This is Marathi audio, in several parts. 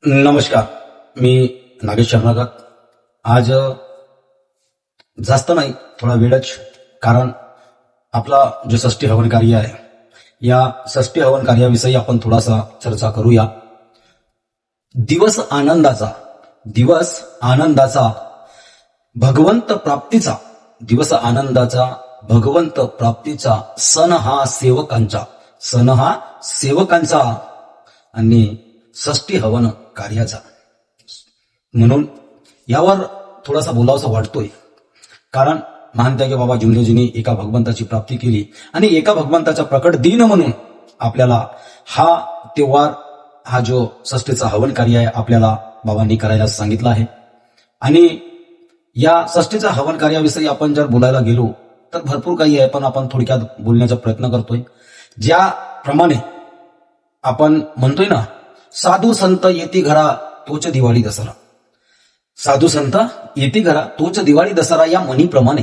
नमस्कार. मी नागेश शर्मागत. आज जास्त नाही, थोडा वेळच, कारण आपला जे षष्ठी हवन कार्य आहे, या षष्ठी हवन कार्याविषयी आपण थोडासा चर्चा करूया. दिवस आनंदाचा भगवंत प्राप्तीचा सण हा सेवकांचा आणि षष्ठी हवन कार्याचा, म्हणून यावर थोडासा बोलावंसं वाटतोय. कारण मानताय की बाबा जिंदोजीने एका भगवंताची प्राप्ती केली आणि एका भगवंताचा प्रकट दिन म्हणून आपल्याला हा त्योहार, हा जो षष्ठीचा हवन कार्य आहे, आपल्याला बाबांनी करायला सांगितलं आहे. आणि या षष्ठीचा हवन कार्याविषयी आपण जर बोलायला गेलो तर भरपूर काही आहे, पण आपण थोडक्यात बोलण्याचा प्रयत्न करतोय. ज्याप्रमाणे आपण म्हणतोय ना, साधू संत येती घरा तोच दिवाळी दसरा. साधू संत येती घरा तोच दिवाळी दसरा या म्हणीप्रमाणे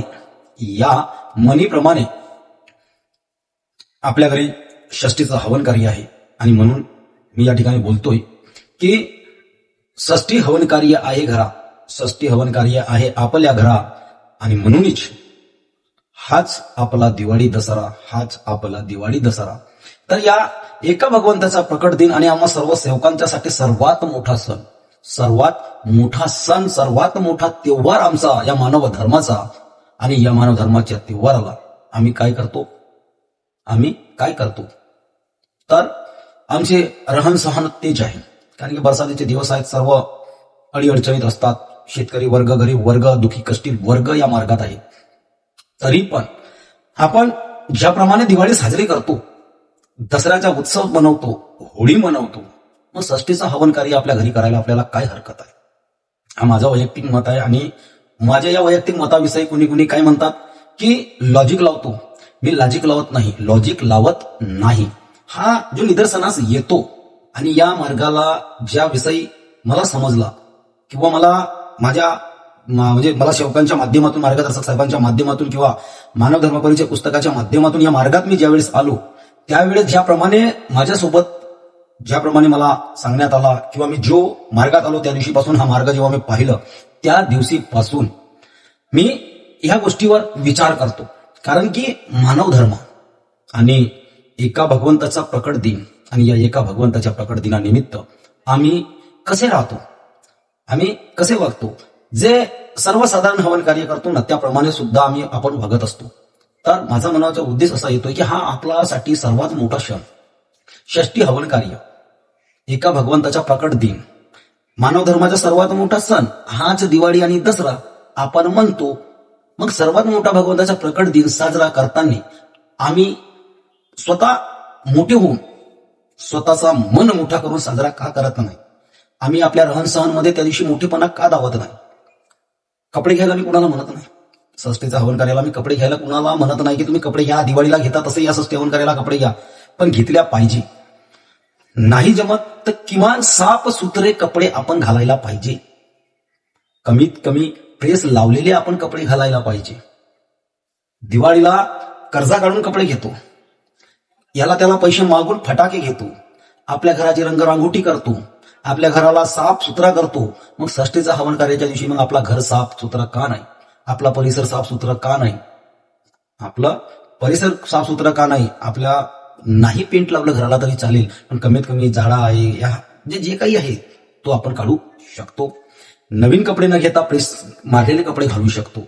आपल्या घरी षष्ठीचं हवन कार्य आहे. आणि म्हणून मी या ठिकाणी बोलतोय की षष्ठी हवन कार्य आहे आपल्या घरा. आणि म्हणूनच हाच आपला दिवाळी दसरा. तर या एका भगवंताचा प्रकट दिन आणि आम्हा सर्व सेवकांच्यासाठी सर्वात मोठा त्योहार आमचा या मानव धर्माचा. आणि या मानव धर्माच्या त्योहाराला आम्ही काय करतो तर आमचे रहन सहन तेच आहे. कारण की बरसातीचे दिवस आहेत, सर्व अडीअडचणीत असतात. शेतकरी वर्ग, गरीब वर्ग, दुखी कष्टी वर्ग या मार्गात आहे. तरी पण आपण ज्याप्रमाणे दिवाळी साजरी करतो, दसऱ्याचा उत्सव मनवतो, होळी मनवतो, मग षष्ठीचं हवन कार्य आपल्या घरी करायला आपल्याला काय हरकत आहे? हा माझं वैयक्तिक मत आहे. आणि माझ्या या वैयक्तिक मताविषयी कुणी काय म्हणतात की लॉजिक लावतो. मी लॉजिक लावत नाही. हा जो निदर्शनास येतो आणि या मार्गाला ज्या विषयी मला समजला किंवा मला मला सेवकांच्या माध्यमातून, मार्गदर्शक साहेबांच्या माध्यमातून किंवा मानव धर्म परिचय पुस्तकाच्या माध्यमातून या मार्गात मी ज्यावेळेस आलो, त्यावेळेस ज्याप्रमाणे मला सांगण्यात आला किंवा मी जो मार्गात आलो त्या दिवशीपासून, हा मार्ग जेव्हा मी पाहिलं त्या दिवशीपासून मी ह्या गोष्टीवर विचार करतो. कारण की मानव धर्म आणि एका भगवंताचा प्रकट दिन, आणि या एका भगवंताच्या प्रकट दिनानिमित्त आम्ही कसे राहतो, आम्ही कसे वागतो, जे सर्वसाधारण हवन कार्य करतो ना, त्याप्रमाणे सुद्धा आपण वागत असतो. तर माझा म्हणायचा उद्देश असा येतोय की हा आपल्यासाठी सर्वात मोठा क्षण, षष्ठी हवन कार्य, एका भगवंताचा प्रकट दिन, मानव धर्माचा सर्वात मोठा सण हाच दिवाळी आणि दसरा आपण म्हणतो. मग सर्वात मोठा भगवंताचा प्रकट दिन साजरा करताना आम्ही स्वतः मोठे होऊन, स्वतःचा मन मोठा करून साजरा का करत नाही? आम्ही आपल्या रहन सहन मध्ये त्या दिवशी मोठेपणा का दावत नाही? कपडे घ्यायला मी कुणाला म्हणत नाही. षष्ठीचा हवन कार्याला मी कपडे घ्यायला कुणाला म्हणत नाही की तुम्ही कपडे घ्या, दिवाळीला घेता तसे या षष्ठी हवन कार्याला कपडे घ्या, पण घेतल्या पाहिजे. नाही जमत तर किमान साफ सुथरे कपडे आपण घालायला पाहिजे. कमीत कमी प्रेस लावलेले आपण कपडे घालायला पाहिजे. दिवाळीला कर्जा काढून कपडे घेतो, याला त्याला पैसे मागून फटाके घेतो, आपल्या घराची रंगरांगोटी करतो, आपल्या घराला साफ सुथरा करतो. मग षष्ठीचा हवन कार्याच्या दिवशी मग आपला घर साफ सुथरा का नाही? आपला परिसर साफ सुथरा का नाही? आपल्या नाही पेंट लावलं घराला तरी चालेल, पण कमीत कमी झाडा आहे, या जे काही आहे तो आपण काढू शकतो. नवीन कपडे न घेता प्रेस मारलेले कपडे घालू शकतो.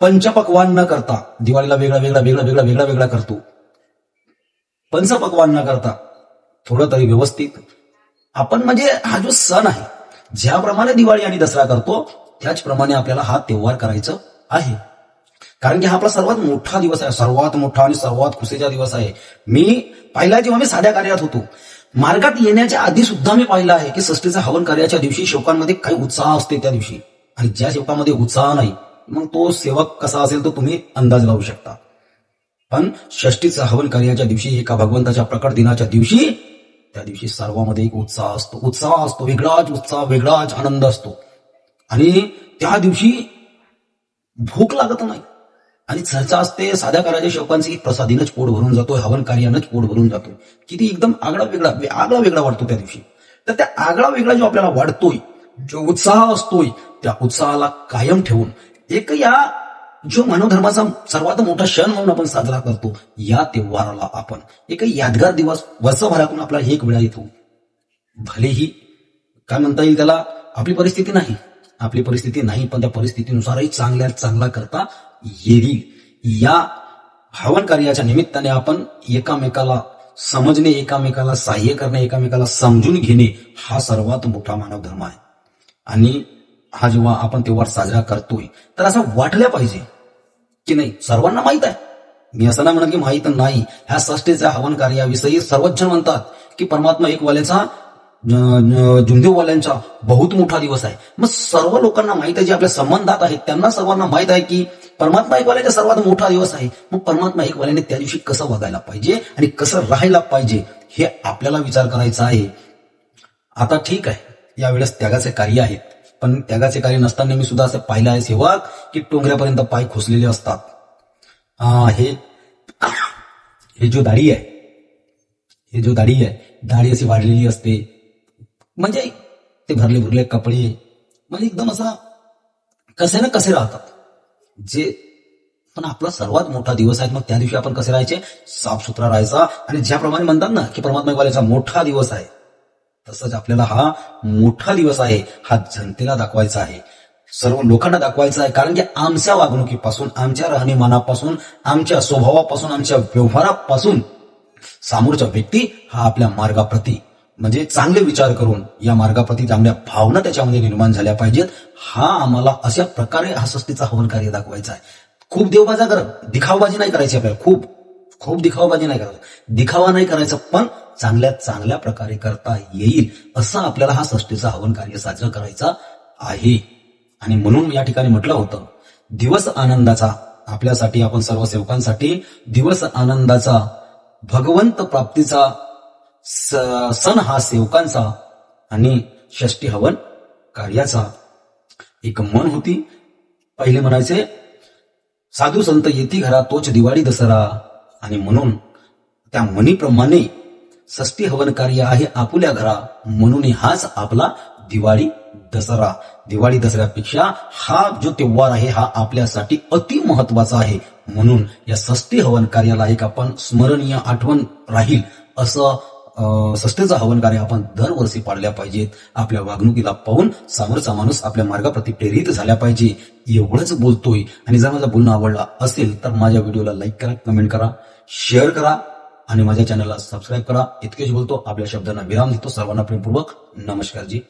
पंचपक्वान न करता, दिवाळीला वेगळा करतो. पंचपक्वान न करता थोडं तरी व्यवस्थित आपण, म्हणजे हा जो सण आहे, ज्याप्रमाणे दिवाळी आणि दसरा करतो त्याचप्रमाणे आपल्याला हा त्योहार करायचा आहे. कारण की हा आपला सर्वात मोठा दिवस आहे, सर्वात मोठा आणि सर्वात खुशीचा दिवस आहे. मी पाहिला जेव्हा मी साध्या कार्यात होतो, मार्गात येण्याच्या आधी सुद्धा मी पाहिलं आहे की षष्ठीचा हवन कार्याच्या दिवशी सेवकांमध्ये काही उत्साह असते त्या दिवशी. आणि ज्या सेवकामध्ये उत्साह नाही, मग तो सेवक कसा असेल तो तुम्ही अंदाज लावू शकता. पण षष्ठीचा हवन कार्याच्या दिवशी, एका भगवंताच्या प्रकट दिनाच्या दिवशी, त्या दिवशी सर्वांमध्ये एक उत्साह असतो, वेगळाच आनंद असतो. आणि त्या दिवशी भूक लागत नाही आणि चर्चा असते. साध्या कार्याच्या सेवकांची प्रसादीनच पोट भरून जातोय, हवन कार्यानंच पोट भरून जातोय. किती एकदम आगळा वेगळा वाटतो त्या दिवशी. तर त्या आगळा वेगळा जो आपल्याला वाढतोय, जो उत्साह असतोय, त्या उत्साहाला कायम ठेवून एक या जो मानव धर्माचा सर्वात मोठा क्षण म्हणून आपण साजरा करतो, या त्योहाराला आपण एक यादगार दिवस वर्षभरातून आपला एक वेळा येतो. भलेही काय म्हणता येईल त्याला, आपली परिस्थिती नाही, पण त्या परिस्थितीनुसारही चांगल्यात चांगला करता येईल. या हवन कार्याच्या निमित्ताने आपण एकामेकाला समजणे, एकामेकाला सहाय्य करणे, एकामेकाला समजून घेणे हा सर्वात मोठा मानव धर्म आहे. आणि हा जेव्हा आपण त्योहार साजरा करतोय तर असं वाटलं पाहिजे की नाही, सर्वांना माहित आहे, मी असं नाही म्हणत की माहित नाही, ह्या षष्ठीच्या हवन कार्याविषयी सर्वच जण म्हणतात की परमात्मा एक वाल्याचा जुंदेवाल्यांचा बहुत मोठा दिवस आहे. मग सर्व लोकांना माहित आहे, जे आपल्या संबंधात आहेत त्यांना सर्वांना माहित आहे की परमात्मा एकवाल्याचा सर्वात मोठा दिवस आहे. मग परमात्मा एकवाल्याने त्या दिवशी कसं वागायला पाहिजे आणि कसं राहायला पाहिजे हे आपल्याला विचार करायचा आहे. आता ठीक आहे, यावेळेस त्यागाचे कार्य आहेत, पण त्यागाचे कार्य नसताना मी सुद्धा असं पाहिलं आहे सेवक की टोंगऱ्यापर्यंत पाय खोसलेले असतात. हे जो दाढी आहे, दाढी अशी वाढलेली असते, म्हणजे ते भरले कपडे, म्हणजे एकदम असा कसे ना कसे राहतात. जे पण आपला सर्वात मोठा दिवस आहे, मग त्या दिवशी आपण कसे राहायचे, साफसुथरा राहायचा. आणि ज्याप्रमाणे म्हणतात ना की परमात्मा मोठा दिवस आहे, तसंच आपल्याला हा मोठा दिवस आहे हा जनतेला दाखवायचा आहे, सर्व लोकांना दाखवायचा आहे. कारण की आमच्या वागणुकीपासून, आमच्या राहणीमानापासून, आमच्या स्वभावापासून, आमच्या व्यवहारापासून समोरचा व्यक्ती हा आपल्या मार्गाप्रती म्हणजे चांगले विचार करून या मार्गाप्रती चांगल्या भावना त्याच्यामध्ये निर्माण झाल्या पाहिजेत. हा आम्हाला अशा प्रकारे हा षष्ठीचा हवन कार्य दाखवायचा आहे. खूप देवबाजा करत दिखावबाजी नाही करायची आपल्याला, खूप दिखावबाजी नाही करायचं, दिखावा नाही करायचा, पण चांगल्या प्रकारे करता येईल असं आपल्याला हा षष्ठीचा हवन कार्य साजरा करायचा आहे. आणि म्हणून या ठिकाणी म्हटलं होतं, दिवस आनंदाचा आपल्यासाठी, आपण सर्व सेवकांसाठी दिवस आनंदाचा, भगवंत प्राप्तीचा सण हा सेवकांचा आणि षष्ठी हवन कार्याचा. एक मन होती, पहिले म्हणायचे साधू संत येती घरा तोच दिवाळी दसरा, आणि म्हणून त्या मनीप्रमाणे षष्ठी हवन कार्य आहे आपुल्या घरा, म्हणून हाच आपला दिवाळी दसरा. दिवाळी दसऱ्यापेक्षा हा जो त्योहार आहे हा आपल्यासाठी अति महत्वाचा आहे. म्हणून या षष्ठी हवन कार्याला एक आपण स्मरणीय आठवण राहील असं षष्ठीचं हवन कार्य आपण दरवर्षी पाळल्या पाहिजेत. आपल्या वागणुकीला पाहून समोरचा माणूस आपल्या मार्गाप्रती प्रेरित झाल्या पाहिजे. एवढंच बोलतोय. आणि जर माझं बोलणं आवडला असेल तर माझ्या व्हिडिओला लाईक करा, कमेंट करा, शेअर करा आणि माझ्या चॅनलला सबस्क्राईब करा. इतकेच बोलतो, आपल्या शब्दांना विराम देतो. सर्वांना प्रेमपूर्वक नमस्कार जी.